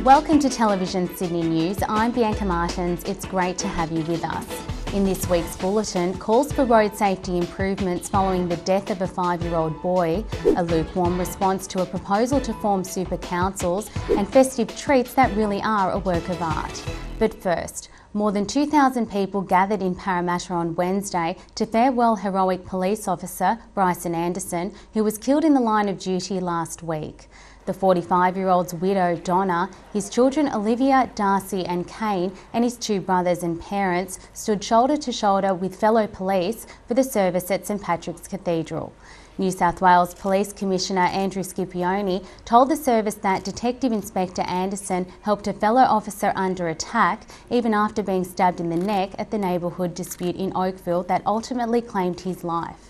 Welcome to Television Sydney News. I'm Bianca Martins. It's great to have you with us. In this week's bulletin, calls for road safety improvements following the death of a 5-year-old boy, a lukewarm response to a proposal to form super councils, and festive treats that really are a work of art. But first, more than 2,000 people gathered in Parramatta on Wednesday to farewell heroic police officer Bryson Anderson, who was killed in the line of duty last week. The 45-year-old's widow, Donna, his children Olivia, Darcy and Kane, and his 2 brothers and parents stood shoulder to shoulder with fellow police for the service at St Patrick's Cathedral. New South Wales Police Commissioner Andrew Scipione told the service that Detective Inspector Anderson helped a fellow officer under attack even after being stabbed in the neck at the neighbourhood dispute in Oakville that ultimately claimed his life.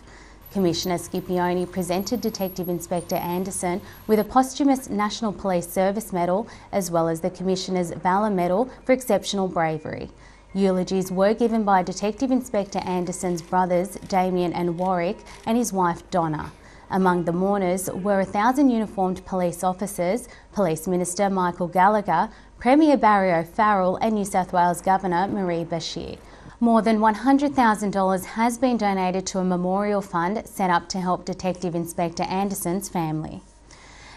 Commissioner Scipione presented Detective Inspector Anderson with a posthumous National Police Service Medal as well as the Commissioner's Valour Medal for exceptional bravery. Eulogies were given by Detective Inspector Anderson's brothers Damien and Warwick and his wife Donna. Among the mourners were 1,000 uniformed police officers, Police Minister Michael Gallagher, Premier Barry O'Farrell and New South Wales Governor Marie Bashir. More than $100,000 has been donated to a memorial fund set up to help Detective Inspector Anderson's family.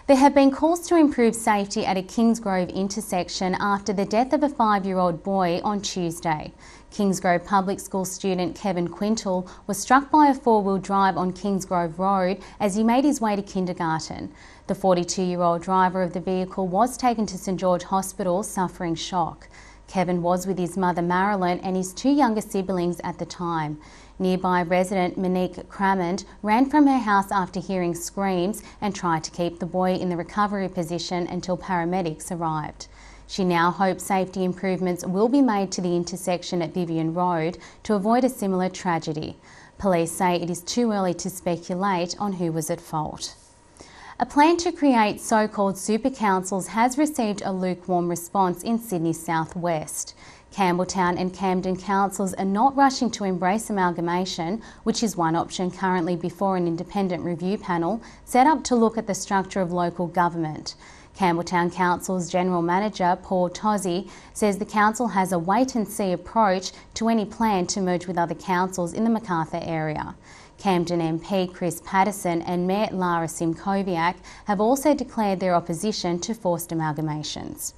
There have been calls to improve safety at a Kingsgrove intersection after the death of a 5-year-old boy on Tuesday. Kingsgrove Public School student Kevin Quintal was struck by a 4-wheel drive on Kingsgrove Road as he made his way to kindergarten. The 42-year-old driver of the vehicle was taken to St George Hospital suffering shock. Kevin was with his mother Marilyn and his 2 younger siblings at the time. Nearby resident Monique Cramond ran from her house after hearing screams and tried to keep the boy in the recovery position until paramedics arrived. She now hopes safety improvements will be made to the intersection at Vivian Road to avoid a similar tragedy. Police say it is too early to speculate on who was at fault. A plan to create so-called super councils has received a lukewarm response in Sydney's southwest. Campbelltown and Camden councils are not rushing to embrace amalgamation, which is one option currently before an independent review panel set up to look at the structure of local government. Campbelltown Council's General Manager Paul Tozzi says the council has a wait-and-see approach to any plan to merge with other councils in the Macarthur area. Camden MP Chris Patterson and Mayor Lara Simkoviak have also declared their opposition to forced amalgamations.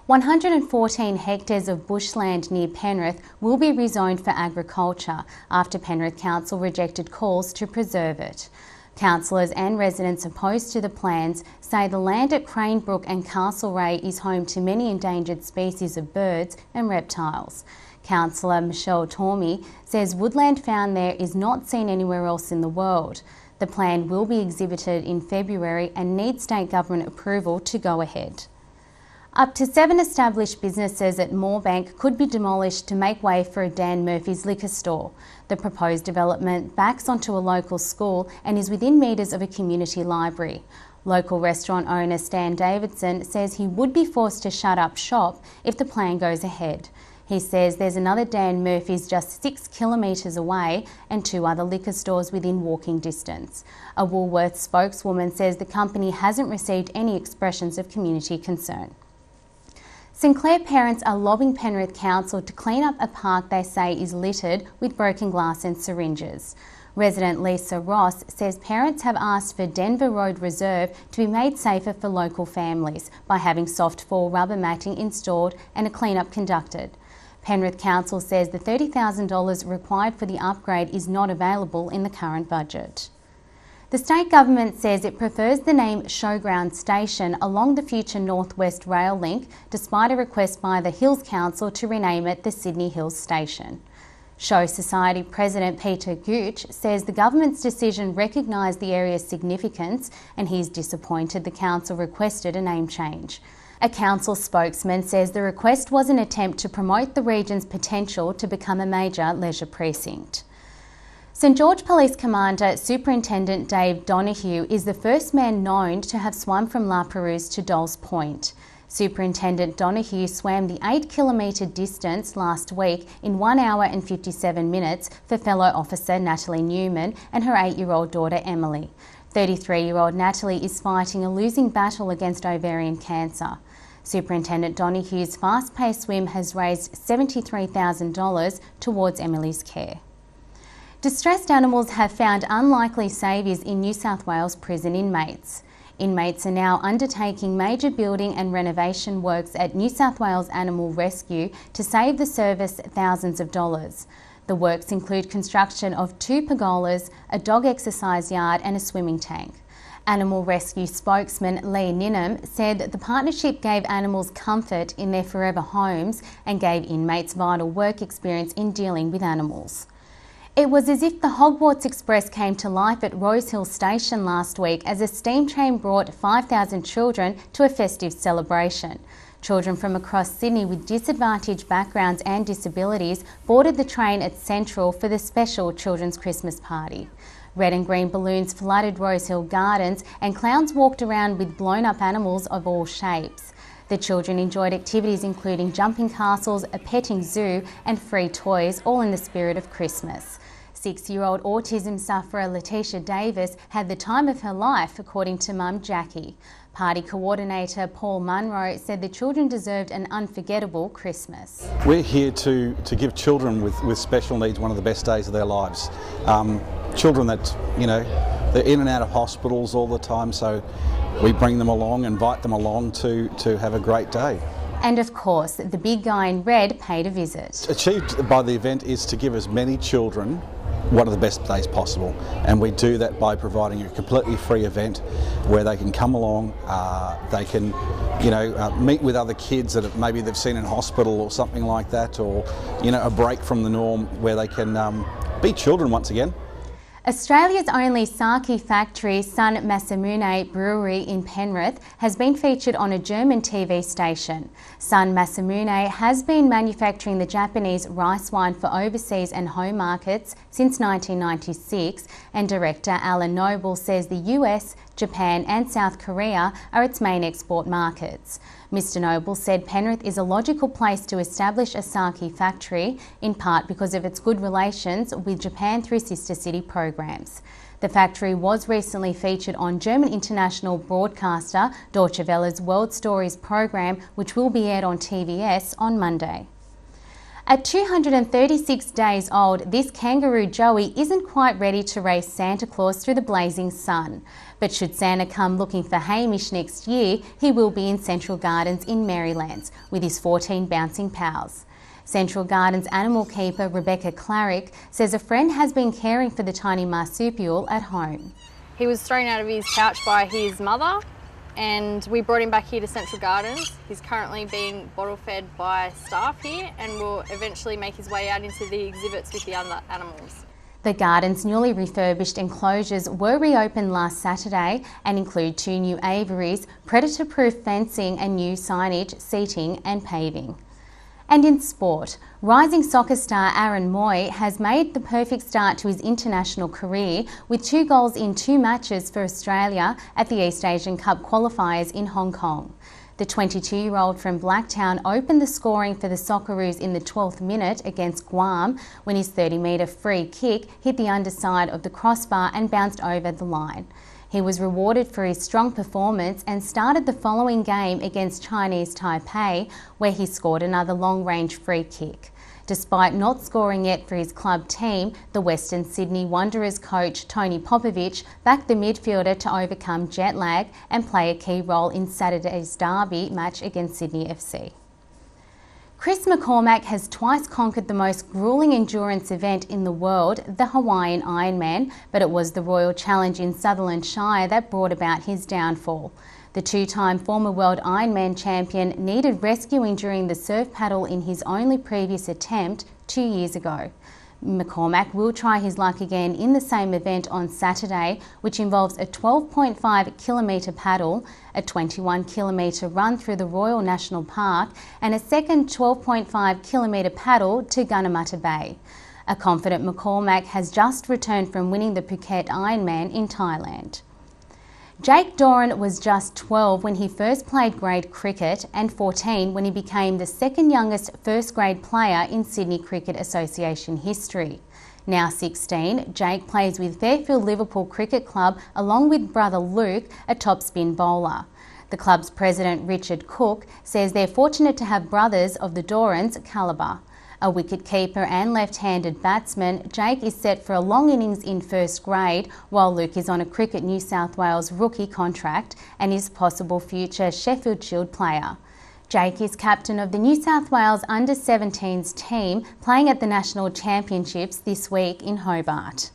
114 hectares of bushland near Penrith will be rezoned for agriculture after Penrith Council rejected calls to preserve it. Councillors and residents opposed to the plans say the land at Cranebrook and Castlereagh is home to many endangered species of birds and reptiles. Councillor Michelle Tormey says woodland found there is not seen anywhere else in the world. The plan will be exhibited in February and needs state government approval to go ahead. Up to 7 established businesses at Moorebank could be demolished to make way for a Dan Murphy's liquor store. The proposed development backs onto a local school and is within metres of a community library. Local restaurant owner Stan Davidson says he would be forced to shut up shop if the plan goes ahead. He says there's another Dan Murphy's just 6 kilometres away and 2 other liquor stores within walking distance. A Woolworths spokeswoman says the company hasn't received any expressions of community concern. Sinclair parents are lobbying Penrith Council to clean up a park they say is littered with broken glass and syringes. Resident Lisa Ross says parents have asked for Denver Road Reserve to be made safer for local families by having soft fall rubber matting installed and a clean-up conducted. Penrith Council says the $30,000 required for the upgrade is not available in the current budget. The state government says it prefers the name Showground Station along the future North West Rail link, despite a request by the Hills Council to rename it the Sydney Hills Station. Show Society President Peter Gooch says the government's decision recognised the area's significance and he is disappointed the council requested a name change. A council spokesman says the request was an attempt to promote the region's potential to become a major leisure precinct. St George Police Commander Superintendent Dave Donoghue is the first man known to have swum from La Perouse to Dolls Point. Superintendent Donoghue swam the 8-kilometre distance last week in 1 hour and 57 minutes for fellow officer Natalie Newman and her 8-year-old daughter Emily. 33-year-old Natalie is fighting a losing battle against ovarian cancer. Superintendent Donohue's fast-paced swim has raised $73,000 towards Emily's care. Distressed animals have found unlikely saviours in New South Wales prison inmates. Inmates are now undertaking major building and renovation works at New South Wales Animal Rescue to save the service thousands of dollars. The works include construction of 2 pergolas, a dog exercise yard and a swimming tank. Animal Rescue spokesman Lee Ninham said that the partnership gave animals comfort in their forever homes and gave inmates vital work experience in dealing with animals. It was as if the Hogwarts Express came to life at Rosehill Station last week as a steam train brought 5,000 children to a festive celebration. Children from across Sydney with disadvantaged backgrounds and disabilities boarded the train at Central for the special Children's Christmas party. Red and green balloons flooded Rosehill Gardens and clowns walked around with blown-up animals of all shapes. The children enjoyed activities including jumping castles, a petting zoo and free toys, all in the spirit of Christmas. 6-year-old autism sufferer Letitia Davis had the time of her life, according to mum Jackie. Party coordinator Paul Munro said the children deserved an unforgettable Christmas. We're here to give children with special needs one of the best days of their lives. Children that, they're in and out of hospitals all the time, so we bring them along, invite them along to have a great day. And of course, the big guy in red paid a visit. Achieved by the event is to give as many children one of the best days possible, and we do that by providing a completely free event where they can come along, they can meet with other kids that maybe they've seen in hospital or something like that, or a break from the norm where they can be children once again. Australia's only sake factory, San Masamune Brewery in Penrith, has been featured on a German TV station. San Masamune has been manufacturing the Japanese rice wine for overseas and home markets since 1996, and director Alan Noble says the US, Japan and South Korea are its main export markets. Mr Noble said Penrith is a logical place to establish a sake factory, in part because of its good relations with Japan through sister city programs. The factory was recently featured on German international broadcaster Deutsche Welle's World Stories program, which will be aired on TVS on Monday. At 236 days old, this kangaroo Joey isn't quite ready to race Santa Claus through the blazing sun. But should Santa come looking for Hamish next year, he will be in Central Gardens in Marylands with his 14 bouncing pals. Central Gardens animal keeper Rebecca Clarick says a friend has been caring for the tiny marsupial at home. He was thrown out of his pouch by his mother, and we brought him back here to Central Gardens. He's currently being bottle fed by staff here and will eventually make his way out into the exhibits with the other animals. The garden's newly refurbished enclosures were reopened last Saturday and include 2 new aviaries, predator-proof fencing and new signage, seating and paving. And in sport, rising soccer star Aaron Moy has made the perfect start to his international career with 2 goals in 2 matches for Australia at the East Asian Cup qualifiers in Hong Kong. The 22-year-old from Blacktown opened the scoring for the Socceroos in the 12th minute against Guam when his 30-metre free kick hit the underside of the crossbar and bounced over the line. He was rewarded for his strong performance and started the following game against Chinese Taipei, where he scored another long-range free kick. Despite not scoring yet for his club team, the Western Sydney Wanderers coach Tony Popovich backed the midfielder to overcome jet lag and play a key role in Saturday's derby match against Sydney FC. Chris McCormack has twice conquered the most gruelling endurance event in the world, the Hawaiian Ironman, but it was the Royal Challenge in Sutherland Shire that brought about his downfall. The 2-time former world Ironman champion needed rescuing during the surf paddle in his only previous attempt 2 years ago. McCormack will try his luck again in the same event on Saturday, which involves a 12.5 kilometre paddle, a 21 kilometre run through the Royal National Park and a second 12.5 kilometre paddle to Gunnamatta Bay. A confident McCormack has just returned from winning the Phuket Ironman in Thailand. Jake Doran was just 12 when he first played grade cricket and 14 when he became the second youngest first grade player in Sydney Cricket Association history. Now 16, Jake plays with Fairfield Liverpool Cricket Club along with brother Luke, a top spin bowler. The club's president, Richard Cook, says they're fortunate to have brothers of the Dorans calibre. A wicket-keeper and left-handed batsman, Jake is set for a long innings in first grade, while Luke is on a Cricket New South Wales rookie contract and is possible future Sheffield Shield player. Jake is captain of the New South Wales Under-17s team playing at the National Championships this week in Hobart.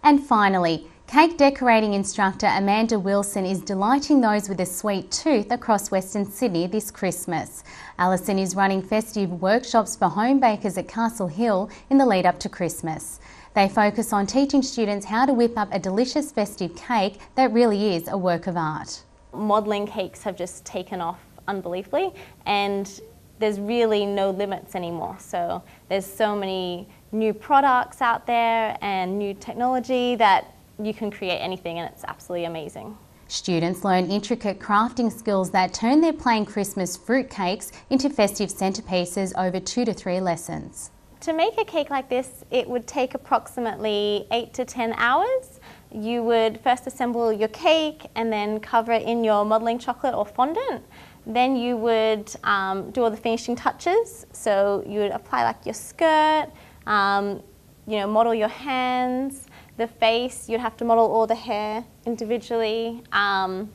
And finally, cake decorating instructor Amanda Wilson is delighting those with a sweet tooth across Western Sydney this Christmas. Alison is running festive workshops for home bakers at Castle Hill in the lead up to Christmas. They focus on teaching students how to whip up a delicious festive cake that really is a work of art. Modelling cakes have just taken off unbelievably, and there's really no limits anymore. So there's so many new products out there and new technology that you can create anything, and it's absolutely amazing. Students learn intricate crafting skills that turn their plain Christmas fruitcakes into festive centerpieces over 2 to 3 lessons. To make a cake like this, it would take approximately 8 to 10 hours. You would first assemble your cake and then cover it in your modelling chocolate or fondant. Then you would do all the finishing touches. So you would apply like your skirt, model your hands, the face. You'd have to model all the hair individually, and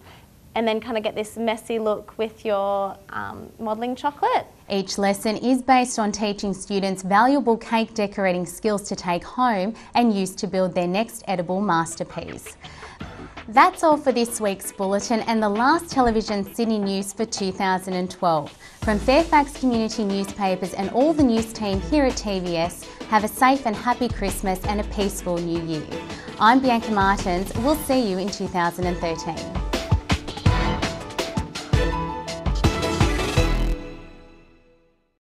then kind of get this messy look with your modelling chocolate. Each lesson is based on teaching students valuable cake decorating skills to take home and use to build their next edible masterpiece. That's all for this week's bulletin and the last television Sydney news for 2012. From Fairfax Community Newspapers and all the news team here at TVS, have a safe and happy Christmas and a peaceful New Year. I'm Bianca Martins. We'll see you in 2013.